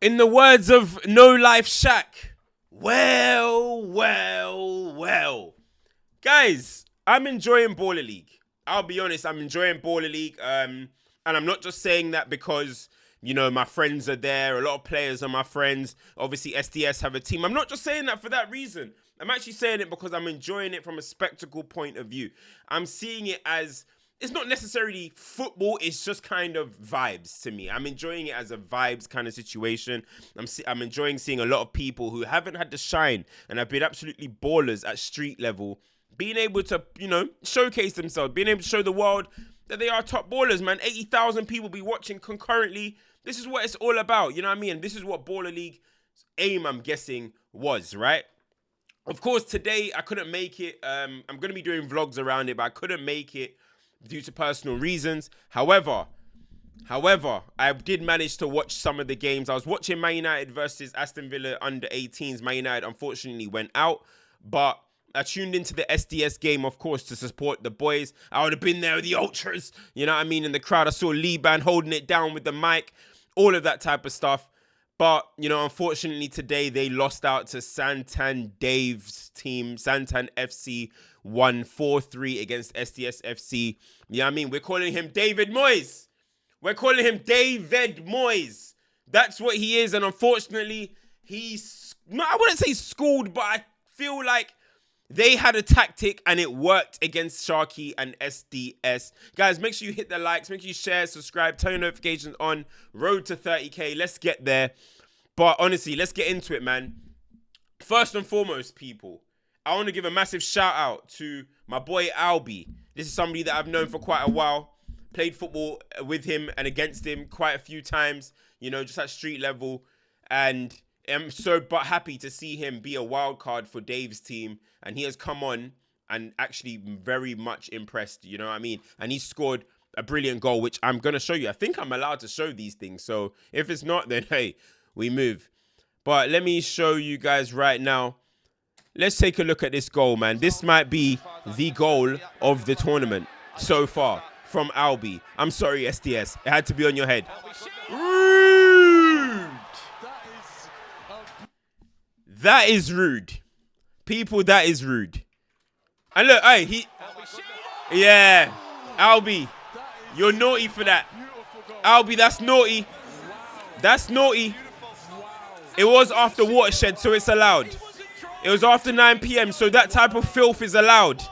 In the words of No Life Shaq, well, well, well. Guys, I'm enjoying Baller League. I'll be honest, I'm enjoying Baller League. And I'm not just saying that because, you know, my friends are there. A lot of players are my friends. Obviously, SDS have a team. I'm not just saying that for that reason. I'm actually saying it because I'm enjoying it from a spectacle point of view. I'm seeing it as, it's not necessarily football, it's just kind of vibes to me. I'm enjoying it as a vibes kind of situation. I'm enjoying seeing a lot of people who haven't had the shine and have been absolutely ballers at street level being able to, you know, showcase themselves, being able to show the world that they are top ballers, man. 80,000 people be watching concurrently. This is what it's all about, you know what I mean? This is what Baller League's aim, I'm guessing, was, right? Of course, today I couldn't make it. I'm going to be doing vlogs around it, but I couldn't make it due to personal reasons. However, I did manage to watch some of the games. I was watching Man United versus Aston Villa under 18s. Man United unfortunately went out, but I tuned into the SDS game, of course, to support the boys. I would have been there with the ultras, you know what I mean, in the crowd. I saw Liban holding it down with the mic, all of that type of stuff. But, you know, unfortunately today they lost out to Santan Dave's team. Santan FC won 4-3 against SDS FC. You know what I mean? We're calling him David Moyes. We're calling him David Moyes. That's what he is. And unfortunately, I wouldn't say schooled, but I feel like they had a tactic and it worked against Sharky and SDS. Guys, make sure you hit the likes, make sure you share, subscribe, turn your notifications on. Road to 30K. Let's get there. But honestly, let's get into it, man. First and foremost, people, I want to give a massive shout out to my boy Albi. This is somebody that I've known for quite a while. Played football with him and against him quite a few times, you know, just at street level. And I'm so happy to see him be a wild card for Dave's team. And he has come on and actually very much impressed, you know what I mean? And he scored a brilliant goal, which I'm going to show you. I think I'm allowed to show these things. So if it's not, then hey, we move. But let me show you guys right now. Let's take a look at this goal, man. This might be the goal of the tournament so far from Albi. I'm sorry, SDS. It had to be on your head. Rude! That is rude. People, that is rude. And look, hey, yeah, Albi, you're naughty for that. Albi, that's naughty. That's naughty. It was after Watershed, so it's allowed. It was after 9 p.m., so that type of filth is allowed.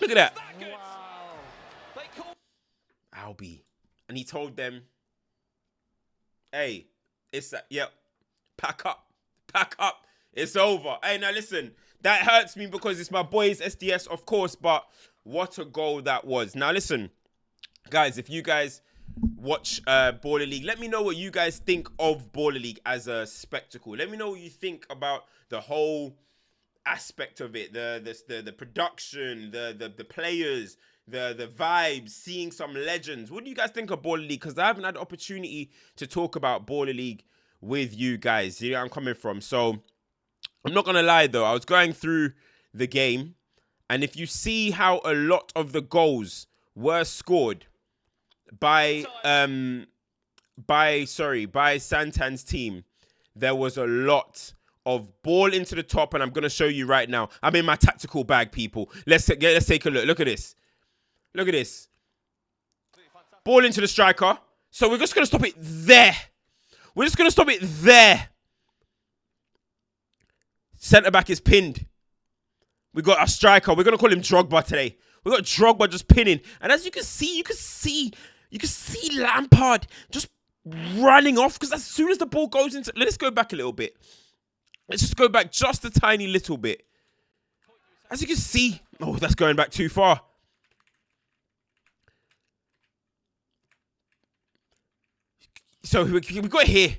Look at that. Albi. And he told them, hey, it's that, yep, pack up. It's over. Hey, now listen, that hurts me because it's my boys, SDS, of course, but what a goal that was. Now listen, guys, if you guys watch Baller League, let me know what you guys think of Baller League as a spectacle. Let me know what you think about the whole aspect of it, the production, the players, the vibes, seeing some legends. What do you guys think of Baller League? Because I haven't had the opportunity to talk about Baller League with you guys. You know where I'm coming from. So I'm not gonna lie though, I was going through the game, and if you see how a lot of the goals were scored by Santan's team, there was a lot of ball into the top, and I'm gonna show you right now. I'm in my tactical bag, people. Let's take a look. Look at this. Look at this. Ball into the striker. So we're just gonna stop it there. We're just going to stop it there. Centre back is pinned. We got a striker. We're going to call him Drogba today. We got Drogba just pinning. And as you can see Lampard just running off. Because as soon as the ball goes into... Let's go back a little bit. Let's just go back just a tiny little bit. As you can see... Oh, that's going back too far. So we got it here.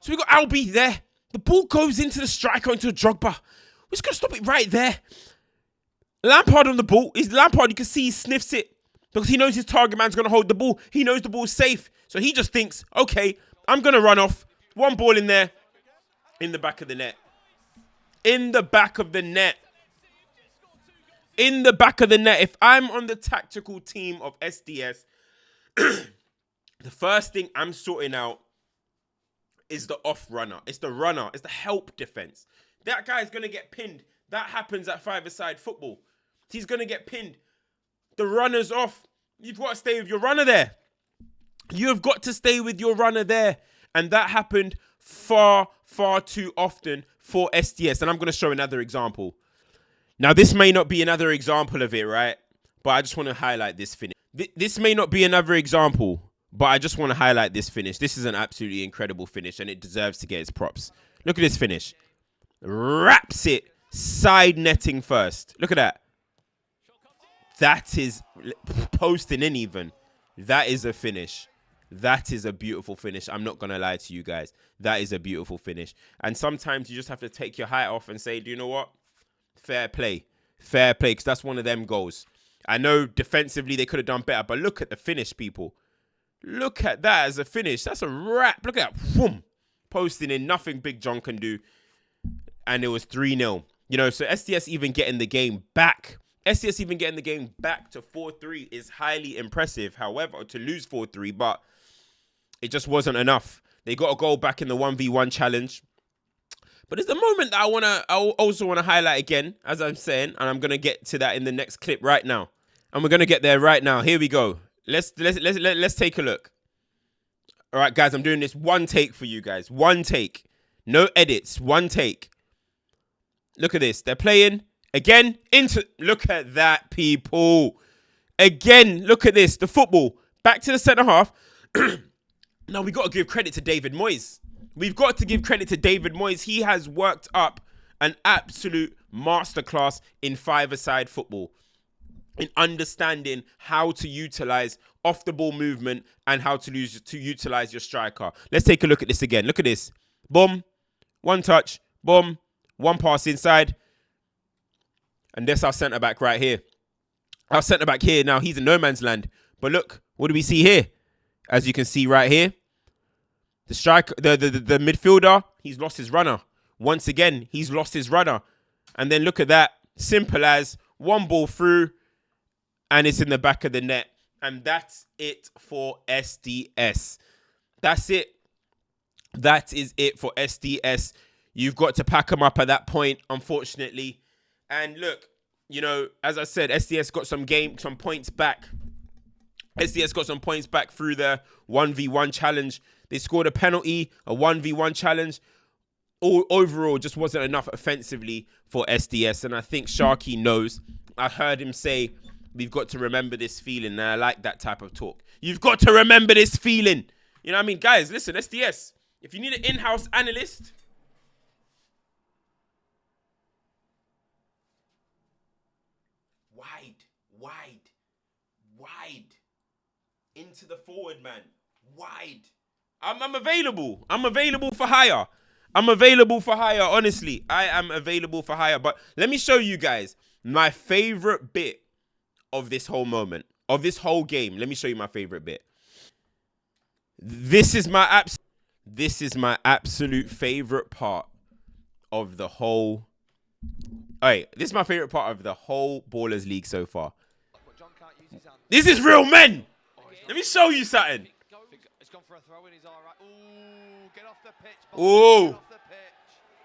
So we got Albi there. The ball goes into the striker, into a Drogba. We're just going to stop it right there. Lampard on the ball. Lampard, you can see he sniffs it. Because he knows his target man's going to hold the ball. He knows the ball's safe. So he just thinks, okay, I'm going to run off. One ball in there. In the back of the net. In the back of the net. In the back of the net. If I'm on the tactical team of SDS... The first thing I'm sorting out is the off runner. It's the runner. It's the help defense. That guy's going to get pinned. That happens at five-a-side football. He's going to get pinned. The runner's off. You've got to stay with your runner there. You have got to stay with your runner there. And that happened far, far too often for SDS. And I'm going to show another example. Now, this may not be another example of it, right? But I just want to highlight this finish. This may not be another example, but I just want to highlight this finish. This is an absolutely incredible finish, and it deserves to get its props. Look at this finish. Wraps it, side netting first. Look at that. That is posting in even. That is a finish. That is a beautiful finish. I'm not going to lie to you guys. That is a beautiful finish. And sometimes you just have to take your hat off and say, do you know what? Fair play. Fair play, because that's one of them goals. I know defensively they could have done better, but look at the finish, people. Look at that as a finish. That's a wrap. Look at that. Boom. Posting in. Nothing Big John can do. And it was 3-0. You know, so SDS even getting the game back. SDS even getting the game back to 4-3 is highly impressive. However, to lose 4-3, but it just wasn't enough. They got a goal back in the 1v1 challenge. But it's the moment that I also want to highlight again, as I'm saying, and I'm going to get to that in the next clip right now. And we're going to get there right now. Here we go. Let's take a look. All right, guys, I'm doing this one take for you guys. One take. No edits. One take. Look at this. They're playing again into... Look at that, people. Again, look at this. The football. Back to the centre half. Now, we got to give credit to David Moyes. We've got to give credit to David Moyes. He has worked up an absolute masterclass in five-a-side football, in understanding how to utilize off-the-ball movement and how to utilize your striker. Let's take a look at this again. Look at this. Boom. One touch. Boom. One pass inside. And that's our centre-back right here. Our centre-back here, now he's in no man's land. But look, what do we see here? As you can see right here, the striker, the midfielder, he's lost his runner. Once again, he's lost his runner. And then look at that. Simple as one ball through and it's in the back of the net. And that's it for SDS. That's it. That is it for SDS. You've got to pack them up at that point, unfortunately. And look, you know, as I said, SDS got some points back. SDS got some points back through the 1v1 challenge. They scored a penalty, a 1v1 challenge. Overall, just wasn't enough offensively for SDS. And I think Sharky knows. I heard him say, we've got to remember this feeling. And I like that type of talk. You've got to remember this feeling. You know what I mean? Guys, listen, SDS, if you need an in-house analyst, wide. Into the forward, man. Wide. I'm available. I'm available for hire. I'm available for hire, honestly. I am available for hire. But let me show you guys my favorite bit of this whole moment, of this whole game. Let me show you my favorite bit. This is my absolute favorite part of the whole... Alright, this is my favorite part of the whole Ballers League so far. This is real men. Let me show you something. It's gone for a throw in. He's all right. Ooh, get off the pitch. Ooh.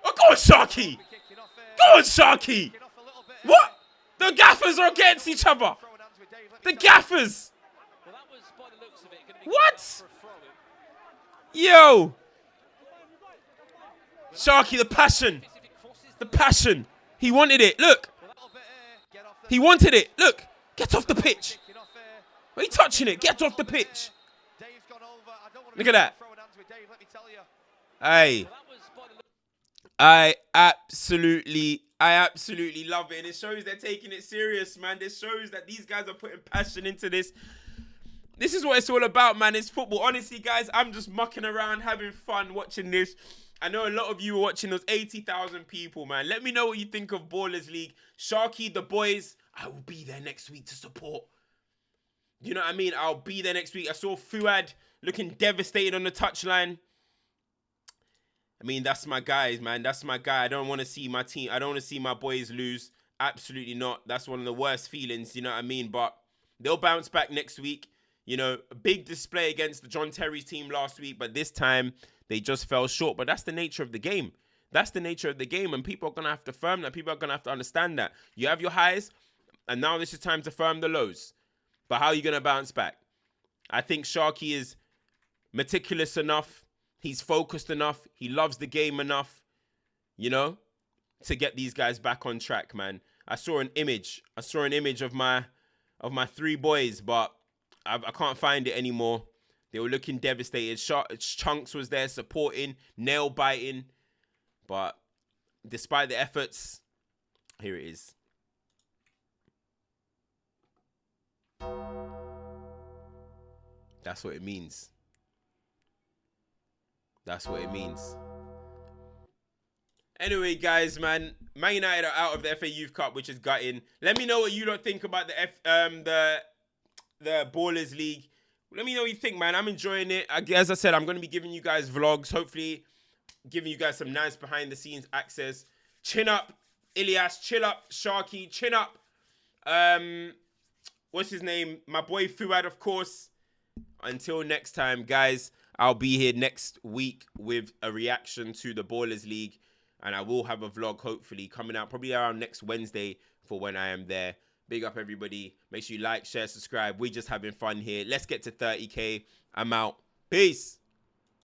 Oh, go on, Sharky. Go on, Sharky. What? The gaffers are against each other. The gaffers. What? Yo. Sharky, the passion. The passion. He wanted it. Look. He wanted it. Look. Get off the pitch. Why are you touching it? Get off the pitch. Look at that. Hey. I absolutely love it. And it shows they're taking it serious, man. This shows that these guys are putting passion into this. This is what it's all about, man. It's football. Honestly, guys, I'm just mucking around, having fun watching this. I know a lot of you are watching, those 80,000 people, man. Let me know what you think of Ballers League. Sharky, the boys, I will be there next week to support. You know what I mean? I'll be there next week. I saw Fuad looking devastated on the touchline. I mean, that's my guys, man. That's my guy. I don't want to see my team. I don't want to see my boys lose. Absolutely not. That's one of the worst feelings, you know what I mean? But they'll bounce back next week. You know, a big display against the John Terry's team last week. But this time, They just fell short. But that's the nature of the game. That's the nature of the game. And people are going to have to firm that. People are going to have to understand that. You have your highs, and now this is time to firm the lows. But how are you going to bounce back? I think Sharky is meticulous enough. He's focused enough. He loves the game enough, you know, to get these guys back on track, man. I saw an image of my 3 boys, but I can't find it anymore. They were looking devastated. Chunks was there supporting, nail biting. But despite the efforts, here it is. That's what it means. That's what it means. Anyway, guys, man, Man United are out of the FA Youth Cup, which is gutting. Let me know what you lot think about the Ballers League. Let me know what you think, man. I'm enjoying it. As I said, I'm going to be giving you guys vlogs, hopefully giving you guys some nice behind-the-scenes access. Chin up, Ilyas. Chill up, Sharky. Chin up. What's his name? My boy Fuad, of course. Until next time, guys, I'll be here next week with a reaction to the Ballers League. And I will have a vlog, hopefully, coming out probably around next Wednesday for when I am there. Big up, everybody. Make sure you like, share, subscribe. We're just having fun here. Let's get to 30K. I'm out. Peace.